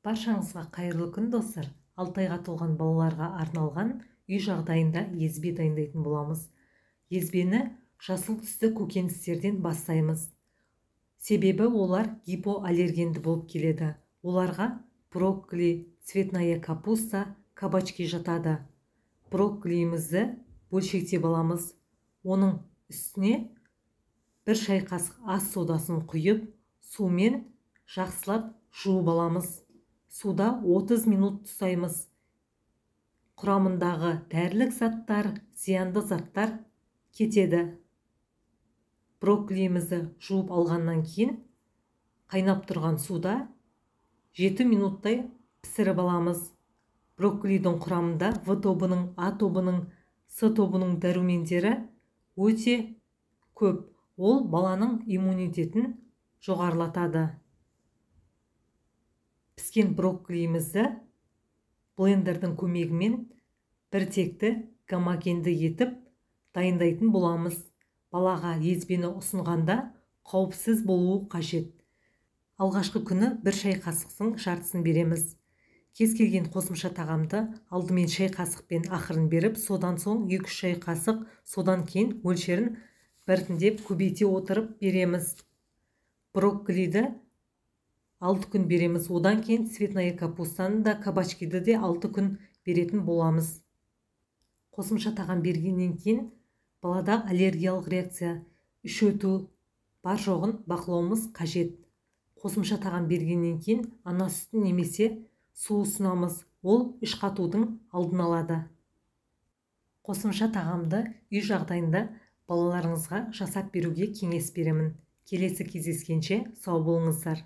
Баршаңызға қайырлы күн достар. 6 айға толған балаларға арналған үй жағдайында езбе дайындайтын боламыз. Езбені жасыл түсті көкөністерден бастаймыз. Себебі олар гипоаллергенді болып келеді. Оларға брокколи, цветная капуста, кабачки жатады. Брокколиімізді бөлшектеп аламыз. Оның үстіне 1 шай қасық ас содасын құйып, сумен жақсылап жуып аламыз. Суда 30 минут тұсаймыз. Құрамындағы дәрілік заттар, зиянды заттар кетеді. Брокколиімізді жуып алғаннан кейін қайнап тұрған суда 7 минуттай пісіріп аламыз. Брокколидің құрамында В тобының, А тобының, С тобының дәрумендері өте көп. Ол баланың иммунитетін жоғарылатады. Піскен брокколиімізді блендердің көмегімен біртекті гомогенді етіп дайындайтын боламыз. Балаға езбені ұсынғанда қауіпсіз болуы қажет. Алғашқы күні 1 шай қасықтың жартысын береміз. Кез келген қосымша тағамды алдымен шай қасықпен ақырын беріп, содан соң 2-3 шай қасық, содан кейін мөлшерін біртіндеп көбейте отырып береміз. Брокколиді 6 күн береміз. Одан кейін цветная капустаны да, кабачкиді де 6 күн беретін боламыз. Қосымша тағам бергеннен кейін балада аллергиялық реакция, іш өту бар жоғын бақылауымыз қажет. Қосымша тағам бергеннен кейін ана сүтін немесе су ұсынамыз. Ол іш қатудың алдын алады. Қосымша тағамды үй жағдайында балаларыңызға жасап беруге кеңес беремін. Келесі кездескенше сау болыңыздар.